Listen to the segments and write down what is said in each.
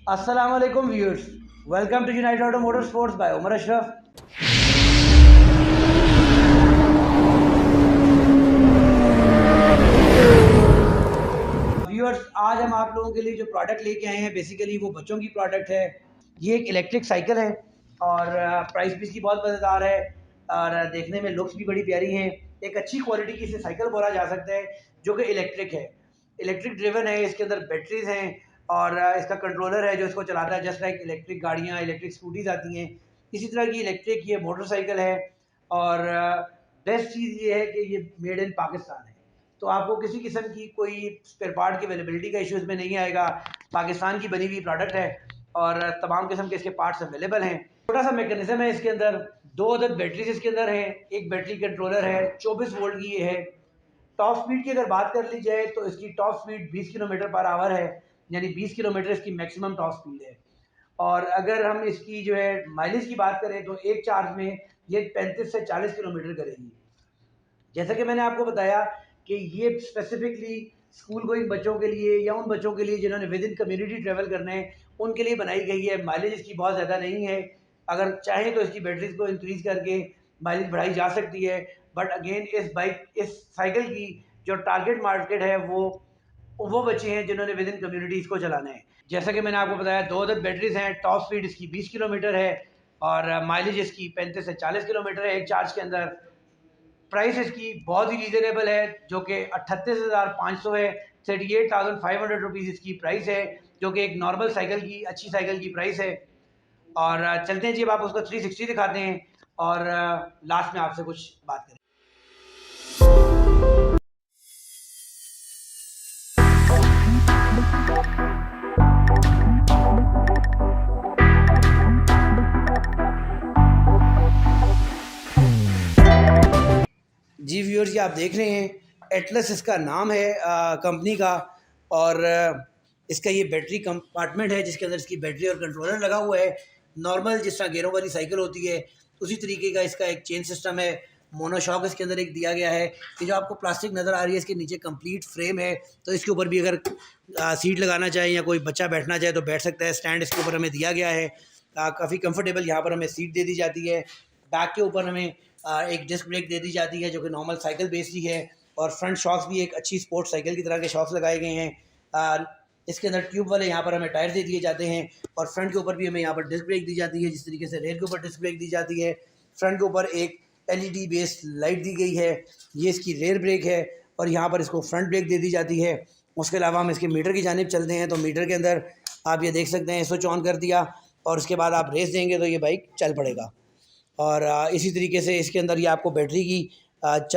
अस्सलाम वालेकुम viewers, welcome to united auto motor sports by Umar Ashraf. Viewers, आज हम आप लोगों के लिए जो प्रोडक्ट लेके आए हैं बेसिकली वो बच्चों की प्रोडक्ट है। ये एक इलेक्ट्रिक साइकिल है और प्राइस भी इसकी बहुत मज़ेदार है और देखने में लुक्स भी बड़ी प्यारी हैं। एक अच्छी क्वालिटी की इसे साइकिल बोला जा सकता है जो कि इलेक्ट्रिक है, इलेक्ट्रिक ड्रिवन है। इसके अंदर बैटरीज हैं और इसका कंट्रोलर है जो इसको चलाता है, जस्ट लाइक इलेक्ट्रिक गाड़ियाँ, इलेक्ट्रिक स्कूटीज आती हैं, इसी तरह की इलेक्ट्रिक ये मोटरसाइकिल है। और बेस्ट चीज़ ये है कि ये मेड इन पाकिस्तान है, तो आपको किसी किस्म की कोई स्पेयर पार्ट की अवेलेबिलिटी का इशू इसमें नहीं आएगा। पाकिस्तान की बनी हुई प्रोडक्ट है और तमाम किस्म के इसके पार्ट्स अवेलेबल हैं। छोटा सा मैकेनिज्म है इसके अंदर, 2 अदद बैटरीज इसके अंदर हैं, एक बैटरी कंट्रोलर है, 24 वोल्ट की ये है। टॉप स्पीड की अगर बात कर ली जाए तो इसकी top speed 20 kilometre per hour है, यानी 20 किलोमीटर इसकी मैक्सिमम टॉप स्पीड है। और अगर हम इसकी जो है माइलेज की बात करें तो एक चार्ज में ये 35 से 40 किलोमीटर करेगी। जैसा कि मैंने आपको बताया कि ये स्पेसिफिकली स्कूल गोइंग बच्चों के लिए या उन बच्चों के लिए जिन्होंने विद इन कम्युनिटी ट्रैवल करना है उनके लिए बनाई गई है। माइलेज इसकी बहुत ज़्यादा नहीं है, अगर चाहें तो इसकी बैटरीज को इंक्रीज़ करके माइलेज बढ़ाई जा सकती है। बट अगेन इस साइकिल की जो टारगेट मार्केट है वो बच्चे हैं जिन्होंने विद इन कम्युनिटी इसको चलाना है। जैसा कि मैंने आपको बताया, 2 अदद बैटरीज हैं, टॉप स्पीड इसकी 20 किलोमीटर है और माइलेज इसकी 35 से 40 किलोमीटर है एक चार्ज के अंदर। प्राइस इसकी बहुत ही रीज़नेबल है जो कि 38,500 है। 38,500 रुपीज़ इसकी प्राइस है जो कि एक नॉर्मल साइकिल की, अच्छी साइकिल की प्राइस है। और चलते हैं जी, अब आप उसको 360 दिखाते हैं और लास्ट में आपसे कुछ बात करें। जी व्यूअर्स, ये आप देख रहे हैं एटलस इसका नाम है कंपनी का। और इसका ये बैटरी कंपार्टमेंट है जिसके अंदर इसकी बैटरी और कंट्रोलर लगा हुआ है। नॉर्मल जिस तरह गेयरों वाली साइकिल होती है उसी तरीके का इसका एक चेन सिस्टम है। मोनोशॉक इसके अंदर एक दिया गया है। ये जो आपको प्लास्टिक नज़र आ रही है इसके नीचे कंप्लीट फ्रेम है, तो इसके ऊपर भी अगर सीट लगाना चाहे या कोई बच्चा बैठना चाहे तो बैठ सकता है। स्टैंड इसके ऊपर हमें दिया गया है, काफ़ी कंफर्टेबल यहाँ पर हमें सीट दे दी जाती है। बैक के ऊपर हमें एक डिस्क ब्रेक दे दी जाती है जो कि नॉर्मल साइकिल बेस्ड ही है। और फ्रंट शॉक्स भी एक अच्छी स्पोर्ट्स साइकिल की तरह के शॉक्स लगाए गए हैं। इसके अंदर ट्यूब वाले यहाँ पर हमें टायर दे दिए जाते हैं और फ्रंट के ऊपर भी हमें यहाँ पर डिस्क ब्रेक दी जाती है, जिस तरीके से रेयर के ऊपर डिस्क ब्रेक दी जाती है। फ्रंट के ऊपर एक LED बेस्ड लाइट दी गई है, ये इसकी रेयर ब्रेक है और यहाँ पर इसको फ्रंट ब्रेक दे दी जाती है। उसके अलावा हम इसके मीटर की जानिब चलते हैं तो मीटर के अंदर आप ये देख सकते हैं, स्विच ऑन कर दिया और उसके बाद आप रेस देंगे तो ये बाइक चल पड़ेगा। और इसी तरीके से इसके अंदर ये आपको बैटरी की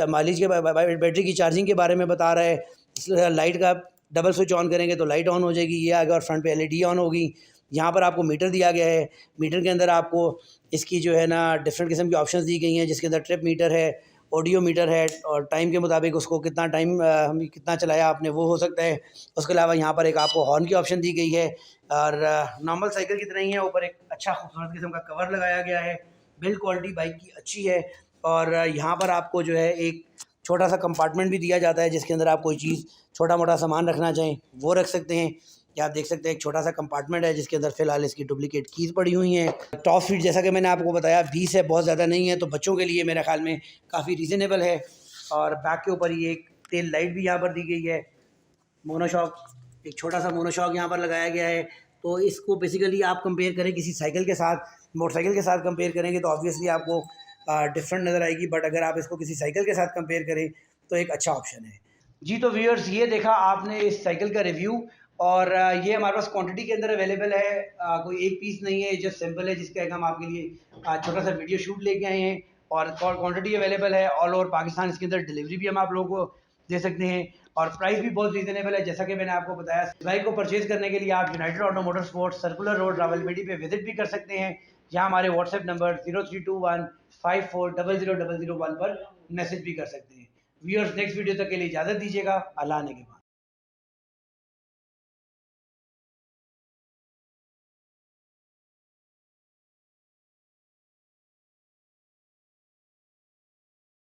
माइलेज के बैटरी की चार्जिंग के बारे में बता रहा है। इसलिए लाइट का डबल स्विच ऑन करेंगे तो लाइट ऑन हो जाएगी, ये आगे और फ्रंट पे LED ऑन होगी। यहाँ पर आपको मीटर दिया गया है, मीटर के अंदर आपको इसकी जो है ना डिफरेंट किस्म की ऑप्शंस दी गई हैं, जिसके अंदर ट्रिप मीटर है, ऑडियो मीटर है और टाइम के मुताबिक उसको कितना टाइम हम कितना चलाया आपने वो हो सकता है। उसके अलावा यहाँ पर एक आपको हॉर्न की ऑप्शन दी गई है और नॉर्मल साइकिल की तरह ही है, ऊपर एक अच्छा खूबसूरत किस्म का कवर लगाया गया है। बिल्ड क्वालिटी बाइक की अच्छी है और यहाँ पर आपको जो है एक छोटा सा कंपार्टमेंट भी दिया जाता है जिसके अंदर आप कोई चीज़ छोटा मोटा सामान रखना चाहें वो रख सकते हैं। या आप देख सकते हैं एक छोटा सा कंपार्टमेंट है जिसके अंदर फ़िलहाल इसकी डुप्लीकेट कीज़ पड़ी हुई हैं। टॉप स्पीड जैसा कि मैंने आपको बताया 20 है, बहुत ज़्यादा नहीं है, तो बच्चों के लिए मेरे ख्याल में काफ़ी रीज़नेबल है। और बैक के ऊपर ये एक टेल लाइट भी यहाँ पर दी गई है। मोनोशॉक, एक छोटा सा मोनोशॉक यहाँ पर लगाया गया है। तो इसको बेसिकली आप कंपेयर करें किसी साइकिल के साथ, मोटरसाइकिल के साथ कंपेयर करेंगे तो ऑब्वियसली आपको डिफरेंट नज़र आएगी, बट अगर आप इसको किसी साइकिल के साथ कंपेयर करें तो एक अच्छा ऑप्शन है। जी तो व्यूअर्स, ये देखा आपने इस साइकिल का रिव्यू और ये हमारे पास क्वांटिटी के अंदर अवेलेबल है। कोई एक पीस नहीं है, जस्ट सिंपल है, जिसका एक हम आपके लिए छोटा सा वीडियो शूट लेके आए हैं और क्वांटिटी अवेलेबल है ऑल ओवर पाकिस्तान। इसके अंदर डिलीवरी भी हम आप लोगों को दे सकते हैं और प्राइस भी बहुत रीजनेबल है। जैसा कि मैंने आपको बताया, बाइक को परचेज करने के लिए आप United auto motor sports circular road Rawalpindi पे विजिट भी कर सकते हैं। यहाँ हमारे व्हाट्सएप नंबर 0321540001 पर मैसेज भी कर सकते हैं। व्यूअर्स, नेक्स्ट वीडियो तक के लिए इजाज़त दीजिएगा। अल्लाह ने के बाद।